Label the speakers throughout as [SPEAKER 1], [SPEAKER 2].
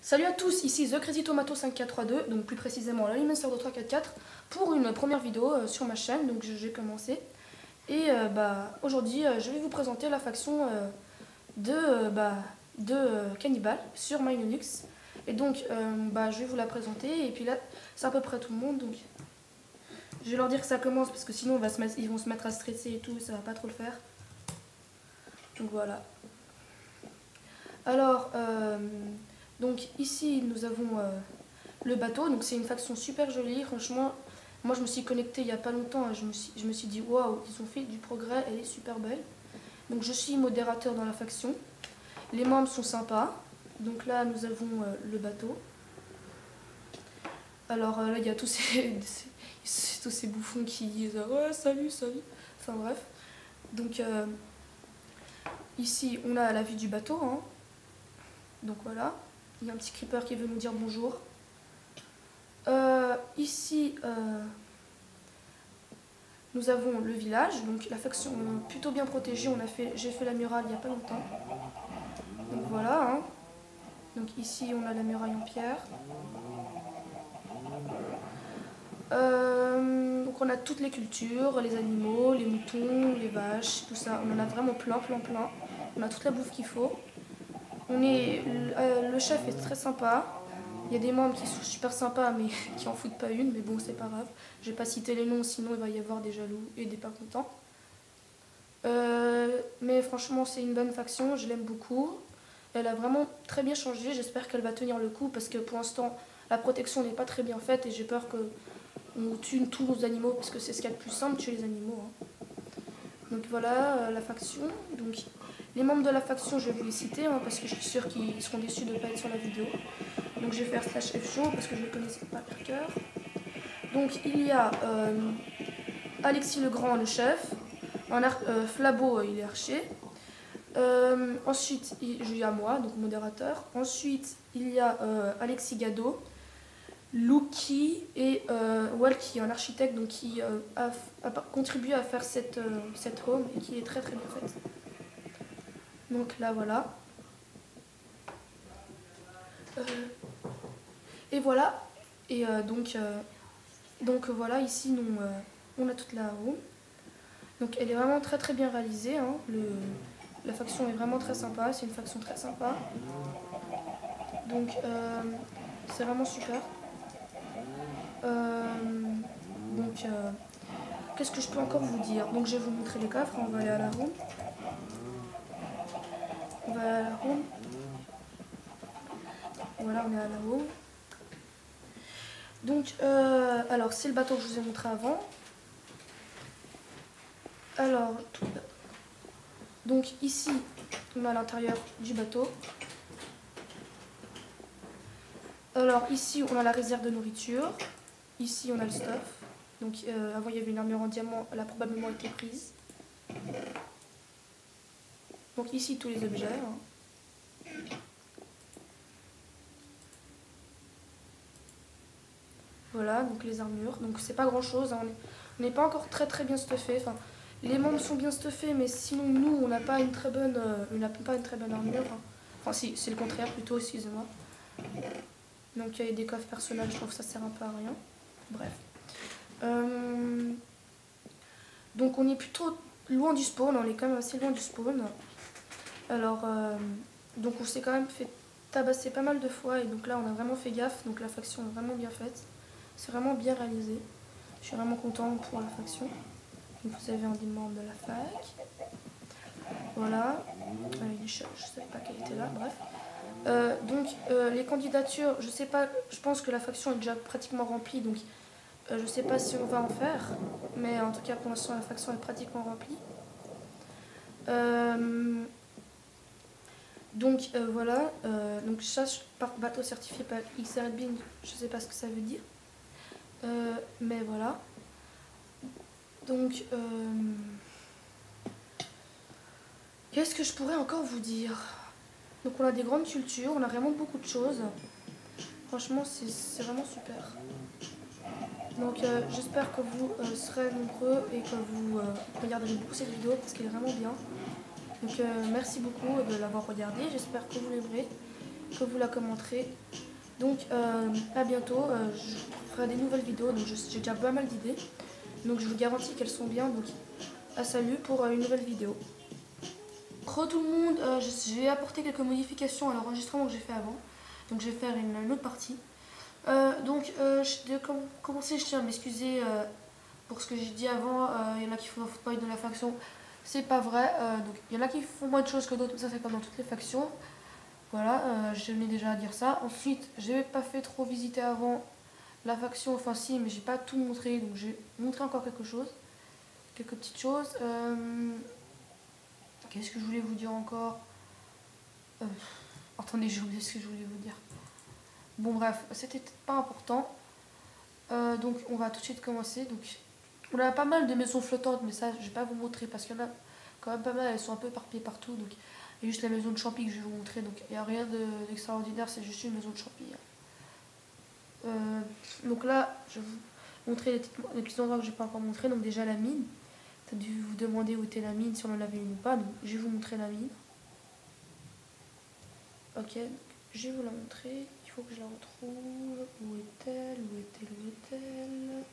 [SPEAKER 1] Salut à tous, ici The Crazy Tomato 5432, donc plus précisément l'animateur de 344, pour une première vidéo sur ma chaîne, donc j'ai commencé. Et aujourd'hui, je vais vous présenter la faction de Cannibal sur My Linux. Et donc, je vais vous la présenter, et puis là, c'est à peu près tout le monde, donc je vais leur dire que ça commence, parce que sinon ils vont se mettre à stresser et tout, ça va pas trop le faire. Donc voilà. Alors, donc ici nous avons le bateau, donc c'est une faction super jolie, franchement. Moi je me suis connectée il n'y a pas longtemps et je me suis dit waouh, ils ont fait du progrès, elle est super belle. Donc je suis modérateur dans la faction. Les membres sont sympas. Donc là nous avons le bateau. Alors là il y a tous ces bouffons qui disent ouais salut salut. Enfin bref. Donc ici on a la vue du bateau. Hein. Donc voilà. Il y a un petit creeper qui veut nous dire bonjour. Ici, nous avons le village, donc la faction plutôt bien protégée. J'ai fait la muraille il n'y a pas longtemps. Donc voilà. Hein. Donc ici, on a la muraille en pierre. Donc on a toutes les cultures, les animaux, les moutons, les vaches, tout ça. On en a vraiment plein. On a toute la bouffe qu'il faut. Le chef est très sympa. Il y a des membres qui sont super sympas mais qui en foutent pas une, mais bon c'est pas grave. Je vais pas citer les noms sinon il va y avoir des jaloux et des pas contents. Mais franchement c'est une bonne faction, je l'aime beaucoup. Elle a vraiment très bien changé, j'espère qu'elle va tenir le coup parce que pour l'instant la protection n'est pas très bien faite et j'ai peur qu'on tue tous nos animaux parce que c'est ce qu'il y a de plus simple, tuer les animaux. Hein. Donc voilà la faction. Donc, les membres de la faction, je vais vous les citer hein, parce que je suis sûre qu'ils seront déçus de ne pas être sur la vidéo. Donc je vais faire /F-show parce que je ne le connaissais pas par cœur. Donc il y a Alexis le Grand, le chef. Flabo, il est archer. Ensuite, il y a moi, donc modérateur. Ensuite, il y a Alexis Gado, Luki et Walkie, un architecte donc, qui a contribué à faire cette home et qui est très très bien faite. Donc là voilà. Et voilà. Et donc voilà, ici on a toute la home. Donc elle est vraiment très très bien réalisée. Hein. La faction est vraiment très sympa, c'est une faction très sympa. Donc c'est vraiment super. Qu'est-ce que je peux encore vous dire? Donc je vais vous montrer les coffres, on va aller à la home. On va aller à la home. Voilà, on est à la home. Donc, alors c'est le bateau que je vous ai montré avant. Alors, donc ici, on a l'intérieur du bateau. Alors ici, on a la réserve de nourriture. Ici, on a le stuff. Donc avant, il y avait une armure en diamant, elle a probablement été prise. Donc ici, tous les objets. Hein. Voilà, donc les armures. Donc c'est pas grand chose. Hein. On n'est pas encore très très bien stuffé. Enfin, les membres sont bien stuffés, mais sinon nous, on n'a pas une très bonne, armure. Hein. Enfin si, c'est le contraire plutôt, excusez-moi. Donc il y a des coffres personnels, je trouve que ça sert un peu à rien. Bref. Donc on est plutôt loin du spawn, on est quand même assez loin du spawn. Alors, donc on s'est quand même fait tabasser pas mal de fois et donc là on a vraiment fait gaffe, donc la faction est vraiment bien faite. C'est vraiment bien réalisé. Je suis vraiment contente pour la faction. Donc vous avez un des membres de la fac. Voilà. Je ne savais pas qu'elle était là, bref. Les candidatures, je sais pas, je pense que la faction est déjà pratiquement remplie, donc je sais pas si on va en faire, mais en tout cas pour l'instant la faction est pratiquement remplie. Voilà, donc chasse par bateau certifié par XRBing, je sais pas ce que ça veut dire, mais voilà. Donc, qu'est-ce que je pourrais encore vous dire? Donc on a des grandes cultures, on a vraiment beaucoup de choses. Franchement, c'est vraiment super. Donc j'espère que vous serez nombreux et que vous regarderez beaucoup cette vidéo parce qu'elle est vraiment bien. Donc merci beaucoup de l'avoir regardée, j'espère que vous l'aimerez. que vous la commenterez. Donc à bientôt, je ferai des nouvelles vidéos, donc j'ai déjà pas mal d'idées. Donc je vous garantis qu'elles sont bien, donc à salut pour une nouvelle vidéo. Re tout le monde, je vais apporter quelques modifications à l'enregistrement que j'ai fait avant. Donc je vais faire une autre partie. De commencer, je tiens à m'excuser pour ce que j'ai dit avant. Il y en a qui font pas de la faction, c'est pas vrai. Donc il y en a qui font moins de choses que d'autres, ça c'est comme dans toutes les factions. Voilà, je venais déjà à dire ça. Ensuite, je n'ai pas fait trop visiter avant la faction, enfin si, mais j'ai pas tout montré, donc j'ai montré encore quelque chose. Quelques petites choses. Qu'est-ce que je voulais vous dire encore Attendez, j'ai oublié ce que je voulais vous dire. Bon bref, c'était pas important. Donc on va tout de suite commencer. Donc on a pas mal de maisons flottantes, mais ça je vais pas vous montrer parce qu'il y en a quand même pas mal, elles sont un peu éparpillées partout. Donc il y a juste la maison de champi que je vais vous montrer. Donc il n'y a rien d'extraordinaire, c'est juste une maison de champi. Donc là, je vais vous montrer les petits endroits que j'ai pas encore montré. Donc déjà la mine. T'as dû vous demander où était la mine, si on en avait une ou pas. Donc je vais vous montrer la mine. Ok, donc, je vais vous la montrer. Il faut que je la retrouve. Où est-elle? Où est-elle? Où est-elle?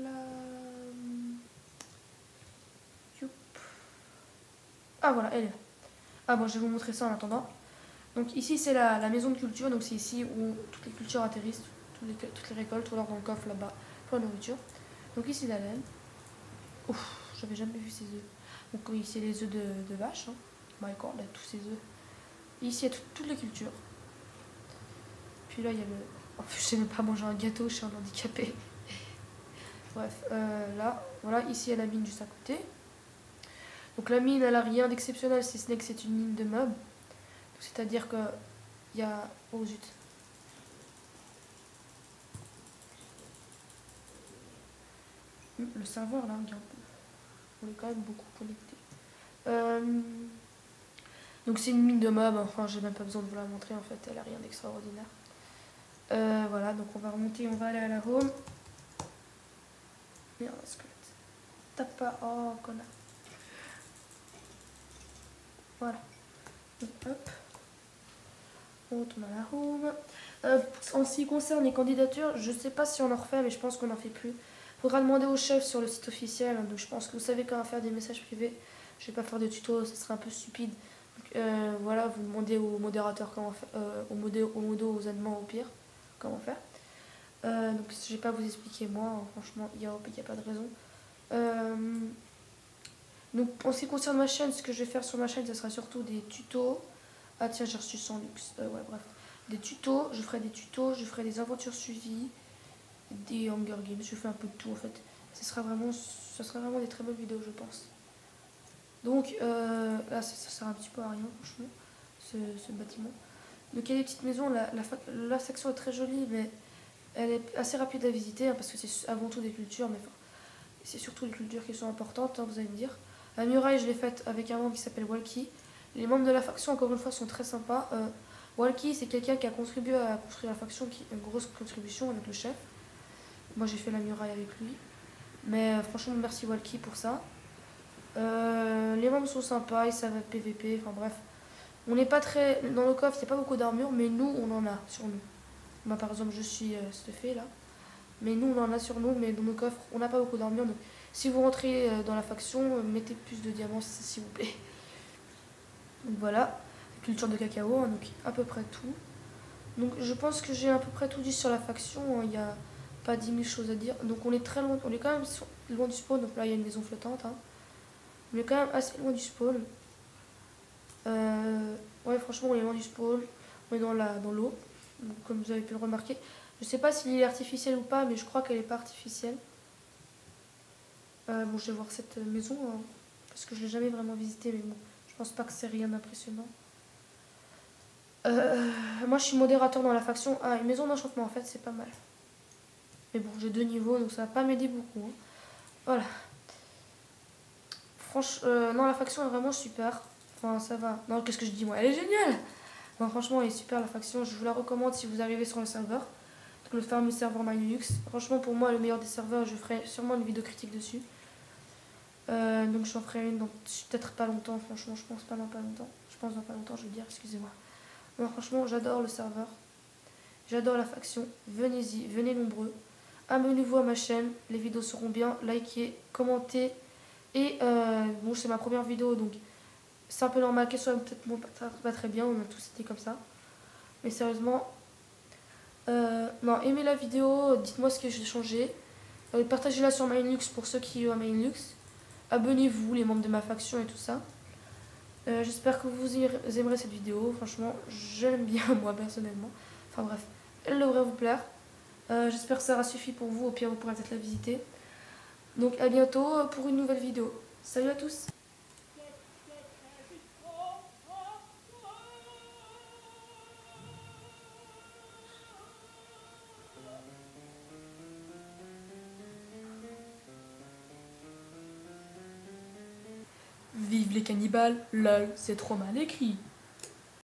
[SPEAKER 1] Là. Youp. Ah voilà, elle est là. Ah bon, je vais vous montrer ça en attendant. Donc ici c'est la maison de culture, donc c'est ici où toutes les cultures atterrissent, toutes les récoltes, ou alors dans le coffre là-bas, pour la nourriture. Donc ici la laine. Ouf, j'avais jamais vu ces œufs. Donc ici les œufs de vache. Hein. My god, il y a tous ces œufs. Et ici il y a toutes les cultures. Puis là il y a le... Oh, je sais même pas manger un gâteau, je suis un handicapé. Bref, là, voilà, ici il y a la mine juste à côté. Donc la mine, elle a rien d'exceptionnel, si ce n'est que c'est une mine de meubles. C'est-à-dire que il y a... Oh zut. Le serveur là, regarde. On est quand même beaucoup connecté. Donc c'est une mine de meubles, enfin j'ai même pas besoin de vous la montrer en fait, elle a rien d'extraordinaire. Voilà, donc on va remonter, on va aller à la home. Merde, squelette. Tape pas, oh connard. Voilà. Donc, hop. On retourne à la home. En ce qui concerne les candidatures, je sais pas si on en refait, mais je pense qu'on n'en fait plus. Faudra demander au chef sur le site officiel, donc je pense que vous savez comment faire des messages privés. Je vais pas faire de tuto, ça serait un peu stupide. Donc, voilà, vous demandez au modérateur comment faire, aux admins au pire, comment faire. Donc je vais pas vous expliquer moi, hein, franchement, il n'y a pas de raison. Donc en ce qui concerne ma chaîne, ce que je vais faire sur ma chaîne, ce sera surtout des tutos. Ah tiens, j'ai reçu 100 luxe. Ouais, bref. Des tutos, je ferai des tutos, je ferai des aventures suivies, des Hunger Games, je fais un peu de tout en fait. Ce sera vraiment des très bonnes vidéos, je pense. Donc là, ça sert un petit peu à rien, franchement, ce bâtiment. Donc il y a des petites maisons, la section est très jolie, mais elle est assez rapide à visiter, hein, parce que c'est avant tout des cultures, mais enfin, c'est surtout les cultures qui sont importantes, hein, vous allez me dire. La muraille, je l'ai faite avec un membre qui s'appelle Walkie. Les membres de la faction, encore une fois, sont très sympas. Walkie, c'est quelqu'un qui a contribué à construire la faction, qui a une grosse contribution avec le chef. Moi, j'ai fait la muraille avec lui. Mais franchement, merci Walkie pour ça. Les membres sont sympas, ils savent PVP, enfin bref. On n'est pas très... Dans le coffre, il n'y a pas beaucoup d'armure, mais nous, on en a sur nous. Moi, par exemple, je suis stuffé là. Mais nous, on en a sur nous, mais dans nos coffres, on n'a pas beaucoup d'armure. Donc, si vous rentrez dans la faction, mettez plus de diamants, s'il vous plaît. Donc voilà, culture de cacao, hein, donc à peu près tout. Donc je pense que j'ai à peu près tout dit sur la faction, hein, il n'y a pas 10 000 choses à dire. Donc on est très loin, on est quand même loin du spawn, donc là il y a une maison flottante. Hein. On est quand même assez loin du spawn. Ouais, franchement, on est loin du spawn, on est dans l'eau, comme vous avez pu le remarquer. Je sais pas s'il est artificiel ou pas, mais je crois qu'elle n'est pas artificielle. Bon, je vais voir cette maison, hein, parce que je l'ai jamais vraiment visitée, mais bon, je pense pas que c'est rien d'impressionnant. Moi, je suis modérateur dans la faction. Ah, une maison d'enchantement, en fait, c'est pas mal. Mais bon, j'ai 2 niveaux, donc ça va pas m'aider beaucoup. Hein. Voilà. Franchement, non, la faction est vraiment super. Enfin, ça va. Non, qu'est-ce que je dis, moi? Elle est géniale! Non, franchement, elle est super, la faction. Je vous la recommande si vous arrivez sur le serveur. Donc, le fameux serveur MyLux. Franchement, pour moi, le meilleur des serveurs. Je ferai sûrement une vidéo critique dessus. Donc, j'en ferai une dans peut-être pas longtemps. Franchement, je pense pas dans pas longtemps. je pense dans pas longtemps je vais le dire, excusez-moi. Non, franchement, j'adore le serveur. J'adore la faction. Venez-y, venez nombreux. Abonnez-vous à ma chaîne, les vidéos seront bien. Likez, commentez. Et bon, c'est ma première vidéo, donc c'est un peu normal qu'elle soit peut-être pas très bien. On a tous été comme ça. Mais sérieusement, non, aimez la vidéo, dites-moi ce que j'ai changé. Partagez-la sur Minelux pour ceux qui ont Minelux. Abonnez-vous, les membres de ma faction et tout ça. J'espère que vous aimerez cette vidéo. Franchement, j'aime bien moi personnellement. Enfin bref, elle devrait vous plaire. J'espère que ça aura suffi pour vous. Au pire, vous pourrez peut-être la visiter. Donc à bientôt pour une nouvelle vidéo. Salut à tous! Vive les cannibales, lol, c'est trop mal écrit.